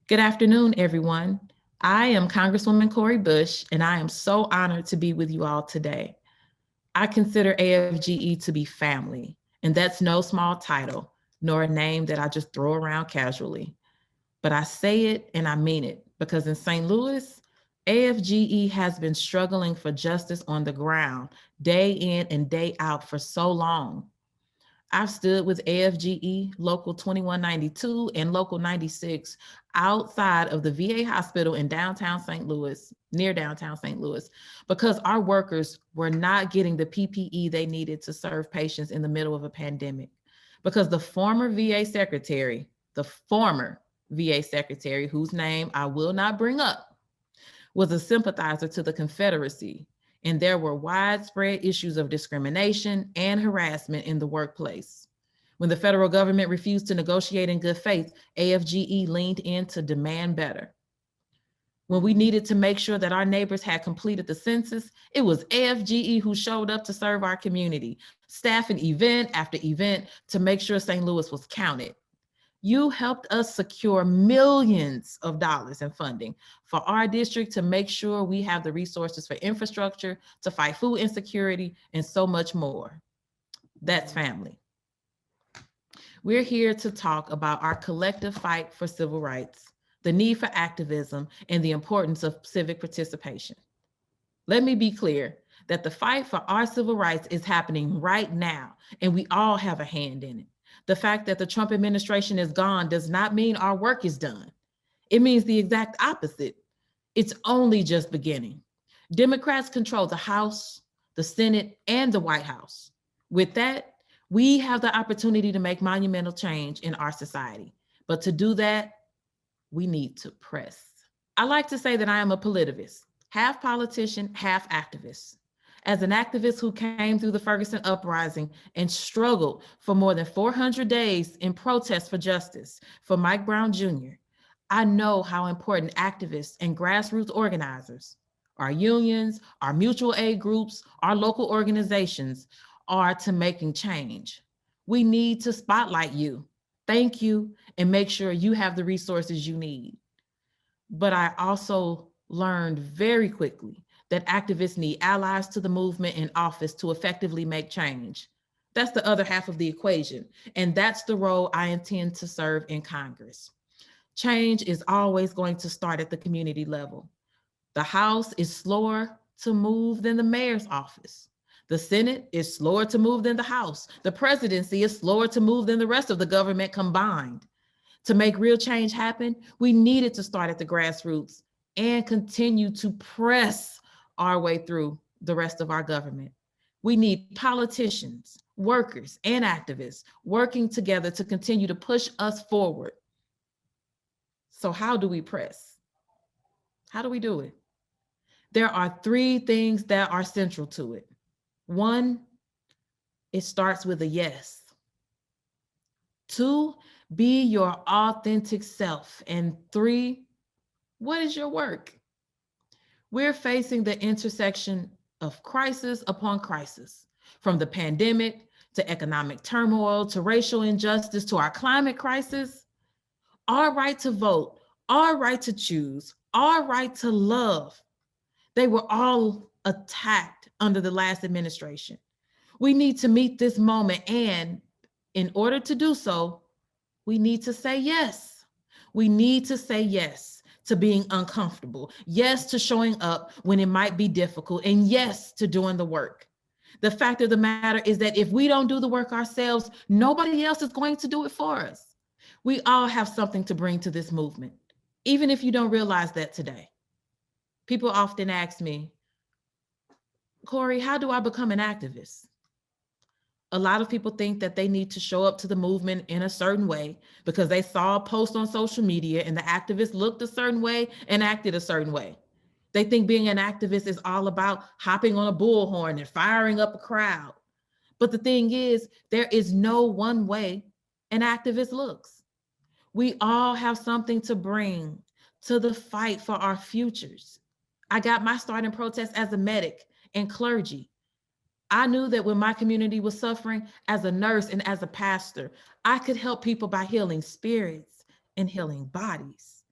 Good afternoon, everyone. I am Congresswoman Cori Bush, and I am so honored to be with you all today. I consider AFGE to be family, and that's no small title, nor a name that I just throw around casually. But I say it and I mean it because in St. Louis, AFGE has been struggling for justice on the ground day in and day out for so long. I've stood with AFGE Local 2192 and Local 96 outside of the VA hospital in downtown St. Louis, near downtown St. Louis, because our workers were not getting the PPE they needed to serve patients in the middle of a pandemic. Because the former VA secretary, whose name I will not bring up, was a sympathizer to the Confederacy, and there were widespread issues of discrimination and harassment in the workplace. When the federal government refused to negotiate in good faith, AFGE leaned in to demand better. When we needed to make sure that our neighbors had completed the census, it was AFGE who showed up to serve our community, staffing event after event to make sure St. Louis was counted. You helped us secure millions of dollars in funding for our district to make sure we have the resources for infrastructure, to fight food insecurity, and so much more. That's family. We're here to talk about our collective fight for civil rights, the need for activism, and the importance of civic participation. Let me be clear that the fight for our civil rights is happening right now, and we all have a hand in it. The fact that the Trump administration is gone does not mean our work is done. It means the exact opposite. It's only just beginning. Democrats control the House, the Senate, and the White House. With that, we have the opportunity to make monumental change in our society. But to do that, we need to press. I like to say that I am a politivist, half politician, half activist. As an activist who came through the Ferguson uprising and struggled for more than 400 days in protest for justice for Mike Brown Jr., I know how important activists and grassroots organizers, our unions, our mutual aid groups, our local organizations are to making change. We need to spotlight you, thank you, and make sure you have the resources you need. But I also learned very quickly that activists need allies to the movement in office to effectively make change. That's the other half of the equation. And that's the role I intend to serve in Congress. Change is always going to start at the community level. The House is slower to move than the mayor's office. The Senate is slower to move than the House. The presidency is slower to move than the rest of the government combined. To make real change happen, we needed to start at the grassroots and continue to press our way through the rest of our government. We need politicians, workers, and activists working together to continue to push us forward. So, how do we press? How do we do it? There are three things that are central to it. One, it starts with a yes. Two, be your authentic self. And three, what is your work? We're facing the intersection of crisis upon crisis, from the pandemic to economic turmoil to racial injustice to our climate crisis. Our right to vote, our right to choose, our right to love, they were all attacked under the last administration. We need to meet this moment, and in order to do so, we need to say yes. We need to say yes to being uncomfortable, yes to showing up when it might be difficult, and yes to doing the work. The fact of the matter is that if we don't do the work ourselves, nobody else is going to do it for us. We all have something to bring to this movement, even if you don't realize that today. People often ask me, Cori, how do I become an activist? A lot of people think that they need to show up to the movement in a certain way because they saw a post on social media and the activist looked a certain way and acted a certain way. They think being an activist is all about hopping on a bullhorn and firing up a crowd. But the thing is, there is no one way an activist looks. We all have something to bring to the fight for our futures. I got my start in protest as a medic and clergy. I knew that when my community was suffering, as a nurse and as a pastor, I could help people by healing spirits and healing bodies.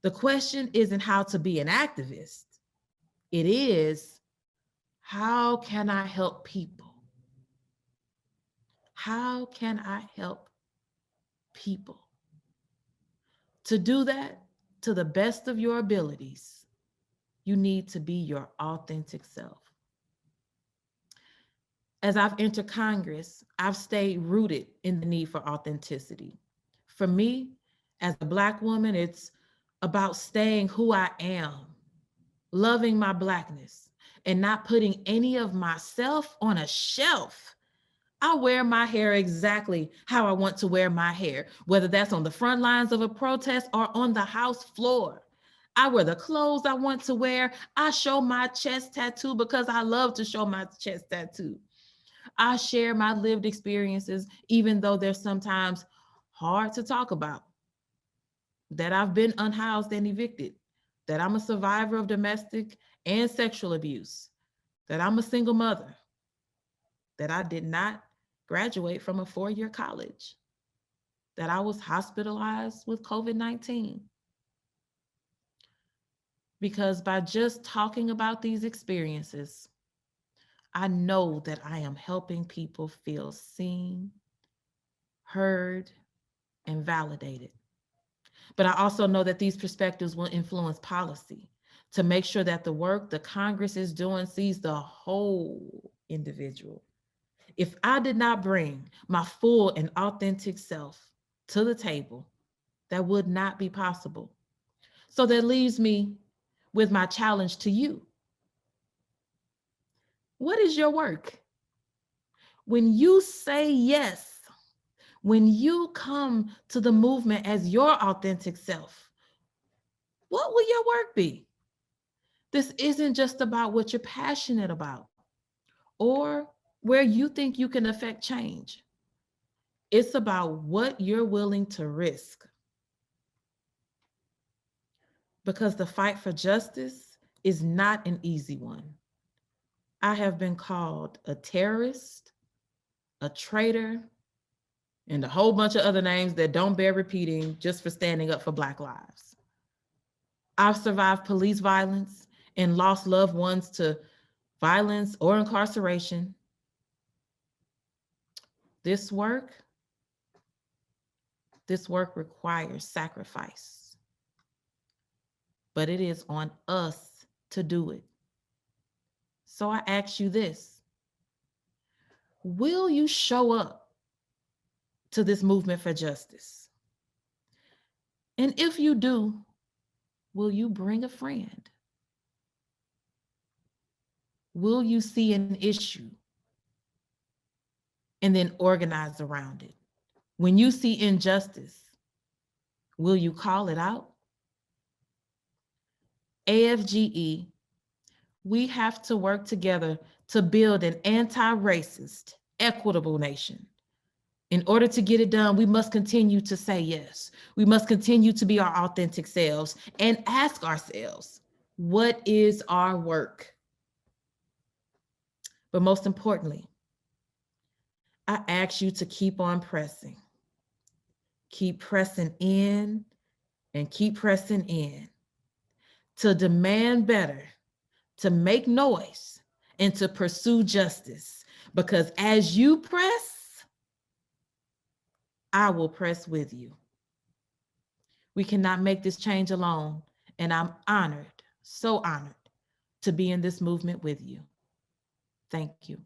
The question isn't how to be an activist. It is, how can I help people? How can I help people? To do that to the best of your abilities, you need to be your authentic self. As I've entered Congress, I've stayed rooted in the need for authenticity. For me, as a Black woman, it's about staying who I am, loving my Blackness, and not putting any of myself on a shelf. I wear my hair exactly how I want to wear my hair, whether that's on the front lines of a protest or on the House floor. I wear the clothes I want to wear. I show my chest tattoo because I love to show my chest tattoo. I share my lived experiences, even though they're sometimes hard to talk about. That I've been unhoused and evicted, that I'm a survivor of domestic and sexual abuse, that I'm a single mother, that I did not graduate from a 4-year college, that I was hospitalized with COVID-19. Because by just talking about these experiences, I know that I am helping people feel seen, heard, and validated. But I also know that these perspectives will influence policy to make sure that the work the Congress is doing sees the whole individual. If I did not bring my full and authentic self to the table, that would not be possible. So that leaves me with my challenge to you. What is your work? When you say yes, when you come to the movement as your authentic self, what will your work be? This isn't just about what you're passionate about or where you think you can affect change. It's about what you're willing to risk. Because the fight for justice is not an easy one. I have been called a terrorist, a traitor, and a whole bunch of other names that don't bear repeating just for standing up for Black lives. I've survived police violence and lost loved ones to violence or incarceration. This work requires sacrifice, but it is on us to do it. So I ask you this: will you show up to this movement for justice? And if you do, will you bring a friend? Will you see an issue and then organize around it? When you see injustice, will you call it out? AFGE, we have to work together to build an anti-racist, equitable nation. In order to get it done, we must continue to say yes. We must continue to be our authentic selves and ask ourselves, what is our work? But most importantly, I ask you to keep on pressing. Keep pressing in and keep pressing in to demand better, to make noise, and to pursue justice. Because as you press, I will press with you. We cannot make this change alone, and I'm honored, so honored, to be in this movement with you. Thank you.